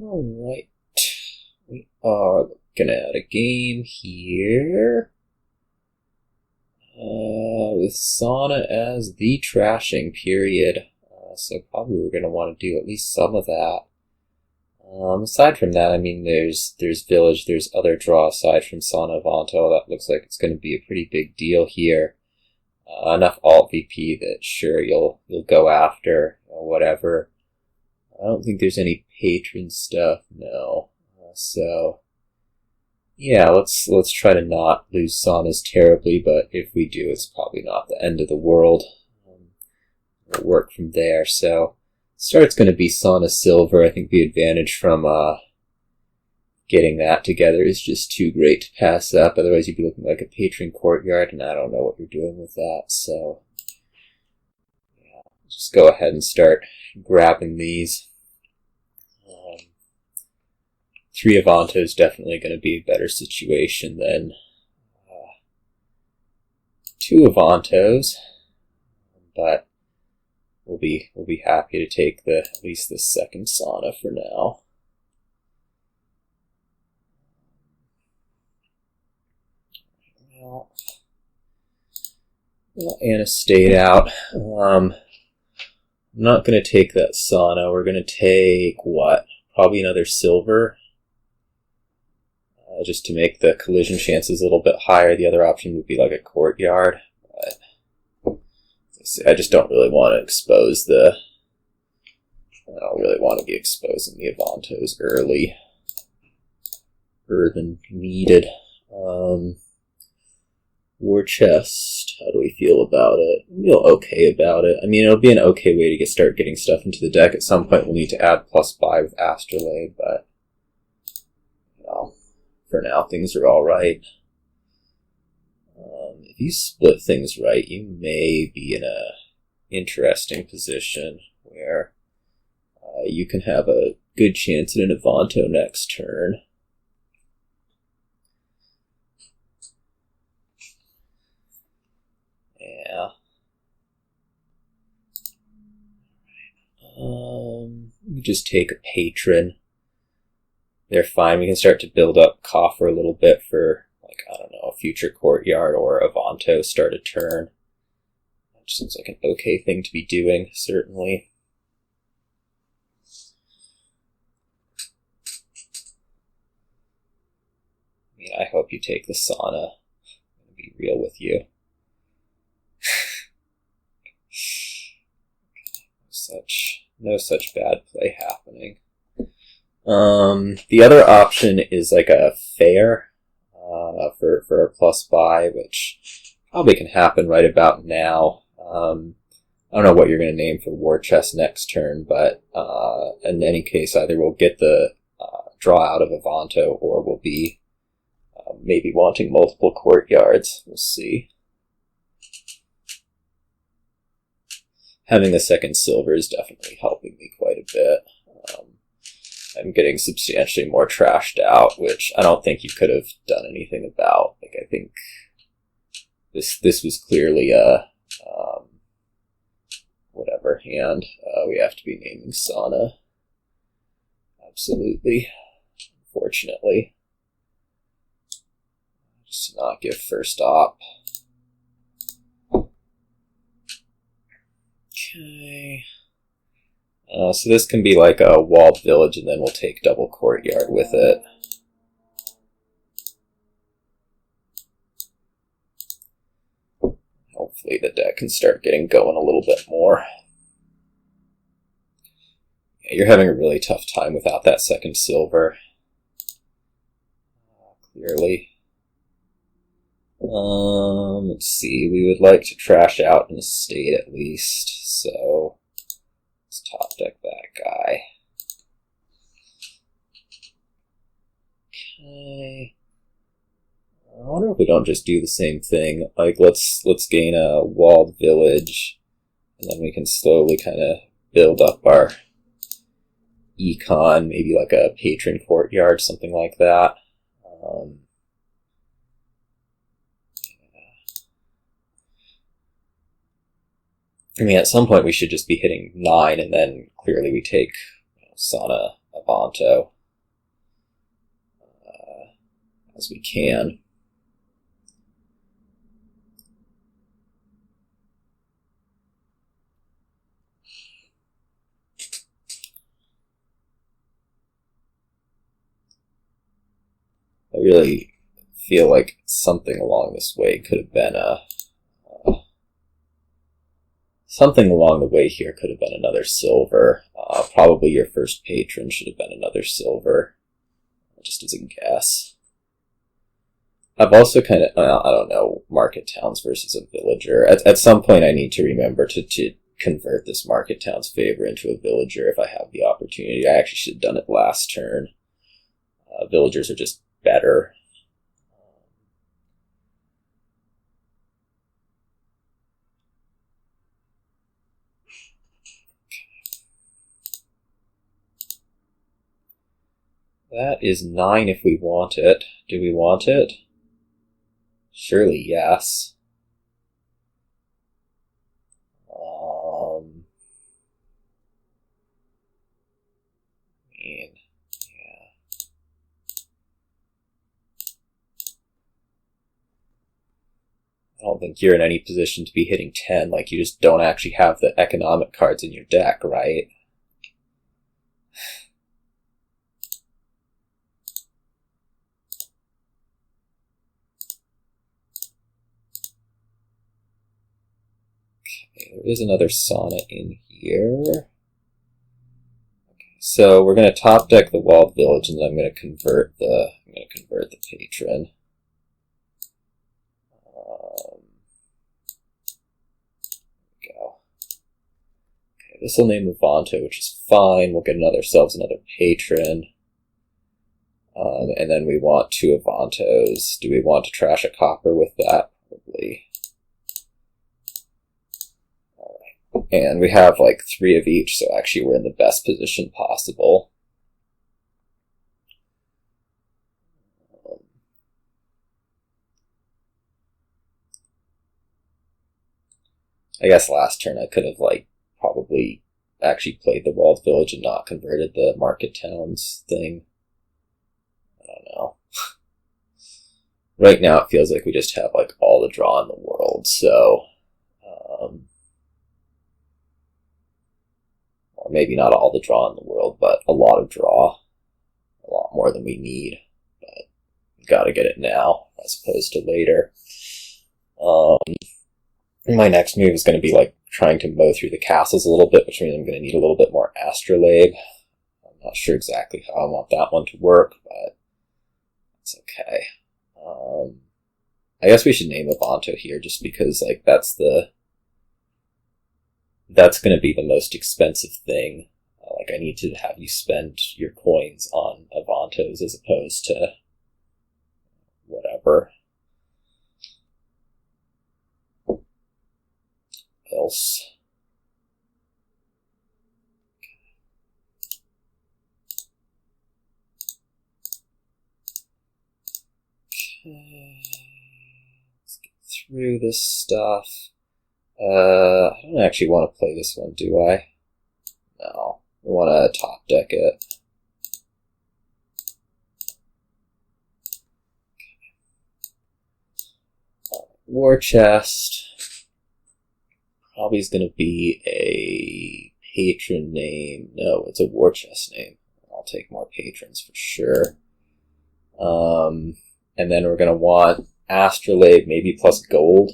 Alright, we are looking at a game here with Sauna as the trashing period, so probably we're going to want to do at least some of that. Aside from that, I mean, there's Village, there's other draw aside from Sauna Avanto. That looks like it's going to be a pretty big deal here. Enough alt VP that sure you'll go after, whatever. I don't think there's any Patron stuff, no. So yeah, let's try to not lose Saunas terribly, but if we do, it's probably not the end of the world. We'll work from there. So start's going to be Sauna Silver. I think the advantage from getting that together is just too great to pass up. Otherwise, you'd be looking like a Patron Courtyard, and I don't know what you're doing with that. So yeah, just go ahead and start grabbing these. 3 Avanto is definitely going to be a better situation than 2 Avantos, but we'll be happy to take at least the second Sauna for now. Well, Anna stayed out. I'm not going to take that Sauna. We're going to take what? Probably another silver. Just to make the collision chances a little bit higher. The other option would be like a Courtyard. But I just don't really want to expose I don't really want to be exposing the Avantos earlier than needed. War Chest, how do we feel about it? We feel okay about it. I mean, it'll be an okay way to start getting stuff into the deck. At some point we'll need to add +5 with Astrolabe, but for now, things are alright. If you split things right, you may be in a interesting position where you can have a good chance at an Avanto next turn. Yeah. We just take a Patron. They're fine. We can start to build up coffer a little bit for, like, I don't know, a future Courtyard or Avanto start a turn. That seems like an okay thing to be doing, certainly. I mean, I hope you take the Sauna. I'm going to be real with you. No such bad play happening. The other option is like a fair for a +5, which probably can happen right about now. I don't know what you're going to name for War Chest next turn, but in any case, either we'll get the draw out of Avanto, or we'll be maybe wanting multiple Courtyards. We'll see. Having the second silver is definitely helping me quite a bit. I'm getting substantially more trashed out, which I don't think you could have done anything about. Like, I think this was clearly a whatever hand. We have to be naming Sauna. Absolutely. Unfortunately. Just not give first op. Okay. So this can be like a walled village, and then we'll take double Courtyard with it. Hopefully the deck can start getting going a little bit more. Yeah, you're having a really tough time without that second silver. Clearly. Let's see, we would like to trash out an estate at least, so let's top deck that guy. Okay. I wonder if we don't just do the same thing. Like, let's gain a walled village, and then we can slowly kind of build up our econ, maybe like a Patron Courtyard, something like that. I mean, at some point we should just be hitting 9, and then clearly we take Sauna Avanto as we can. I really feel like something along this way could have been something along the way here could have been another silver. Probably your first patron should have been another silver, just as a guess. I've also kind of, I don't know, market towns versus a villager. At some point I need to remember to convert this market town's favor into a villager if I have the opportunity. I actually should have done it last turn. Villagers are just better. That is 9 if we want it. Do we want it? Surely yes. I don't think you're in any position to be hitting 10, like you just don't actually have the economic cards in your deck, right? Okay, there is another Sauna in here. Okay, so we're going to top deck the Walled Village, and then I'm going to convert the Patron. This will name Avanto, which is fine. We'll get ourselves another patron. And then we want 2 Avantos. Do we want to trash a copper with that? Probably. Alright. And we have like 3 of each, so actually we're in the best position possible. I guess last turn I could have probably actually played the Walled Village and not converted the Market Towns thing. I don't know. Right now it feels like we just have all the draw in the world, so or maybe not all the draw in the world, but a lot of draw. A lot more than we need. But we gotta get it now as opposed to later. My next move is going to be trying to mow through the castles a little bit, which means I'm going to need a little bit more Astrolabe. I'm not sure exactly how I want that one to work, but it's okay. I guess we should name Avanto here just because that's going to be the most expensive thing. I need to have you spend your coins on Avantos as opposed to whatever else. Okay. Let's get through this stuff. I don't actually want to play this one, do I? No. We want to top deck it. War chest. Probably is going to be a patron name. No, it's a war chest name. I'll take more patrons for sure. And then we're going to want Astrolabe, maybe plus gold.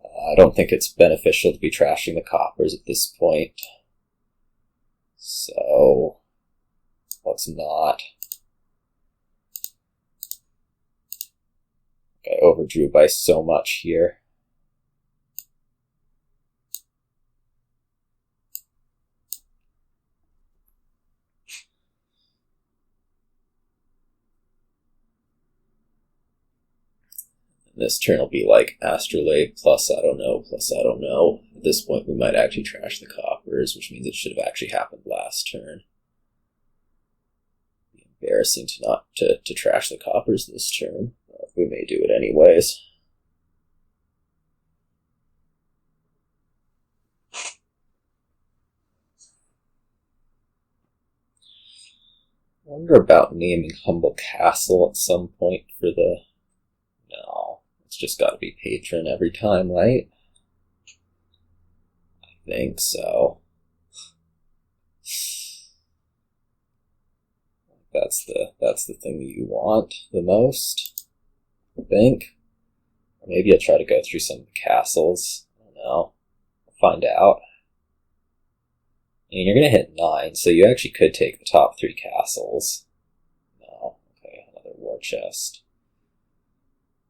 I don't think it's beneficial to be trashing the coppers at this point. So, let's not. I overdrew by so much here. This turn will be Astrolabe plus I don't know, plus I don't know. At this point we might actually trash the coppers, which means it should have actually happened last turn. It'd be embarrassing to not to trash the coppers this turn, but we may do it anyways. Wonder about naming Humble Castle at some point for the... No, it's just gotta be Patron every time, right? I think so. That's the thing that you want the most, I think. Or maybe I'll try to go through some of the castles. I don't know. We'll find out. And you're going to hit 9, so you actually could take the top 3 castles. No. Okay, another war chest.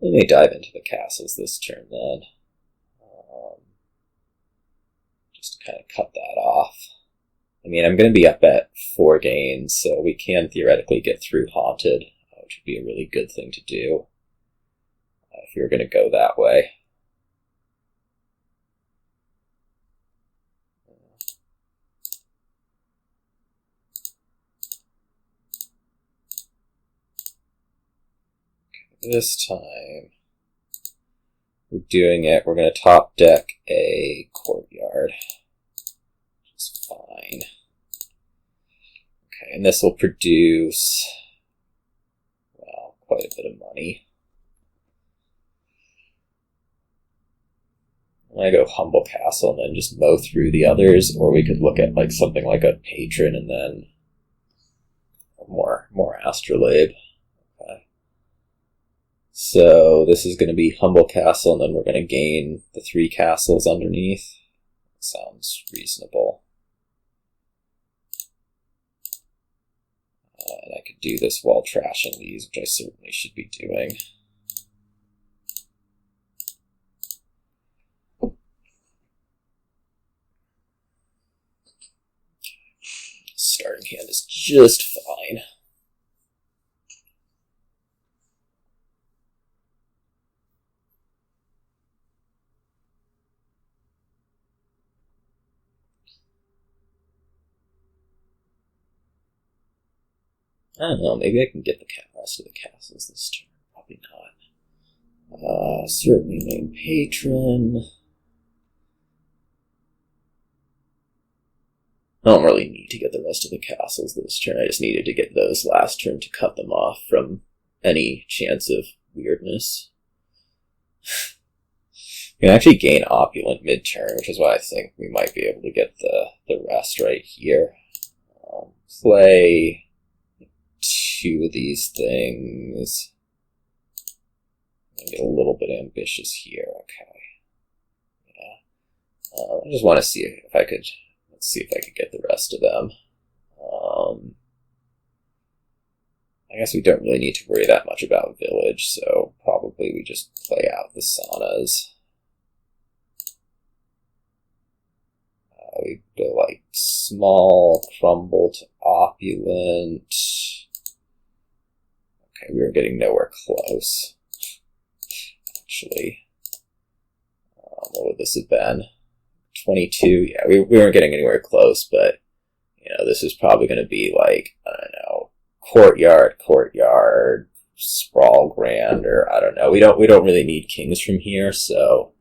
We may dive into the castles this turn then. Just to kind of cut that off. I mean, I'm going to be up at 4 gains, so we can theoretically get through Haunted, which would be a really good thing to do if you're going to go that way. This time, we're doing it. We're going to top deck a Courtyard, which is fine. Okay, and this will produce, well, quite a bit of money. I go Humble Castle and then just mow through the others, or we could look at like something like a Patron and then more Astrolabe. So this is going to be Humble Castle, and then we're going to gain the 3 castles underneath. Sounds reasonable. And I could do this while trashing these, which I certainly should be doing. Starting hand is just fine. I don't know, maybe I can get the rest of the castles this turn. Probably not. Certainly name Patron. I don't really need to get the rest of the castles this turn. I just needed to get those last turn to cut them off from any chance of weirdness. You can actually gain Opulent mid-turn, which is why I think we might be able to get the rest right here. Play 2 of these things. Get a little bit ambitious here. Okay. Yeah. I just want to see if I could. Let's see if I could get the rest of them. I guess we don't really need to worry that much about Village, so probably we just play out the Saunas. We go like small, crumble to opulent. Okay, we were getting nowhere close. Actually, what would this have been? 22. Yeah, we weren't getting anywhere close, but you know, this is probably going to be like, I don't know, Courtyard, Sprawl Grand, or I don't know. We don't really need kings from here, so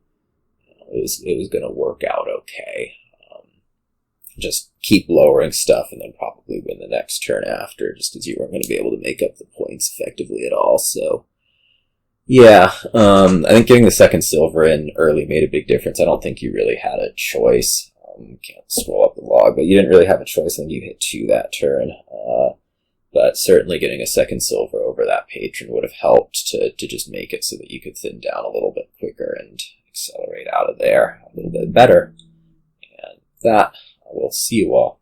you know, it was going to work out okay. Just keep lowering stuff and then probably win the next turn after, just because you weren't going to be able to make up the points effectively at all. So, yeah, I think getting the second silver in early made a big difference. I don't think you really had a choice. Can't scroll up the log, but you didn't really have a choice when you hit 2 that turn. But certainly getting a second silver over that Patron would have helped to just make it so that you could thin down a little bit quicker and accelerate out of there a little bit better. And that, I will see you all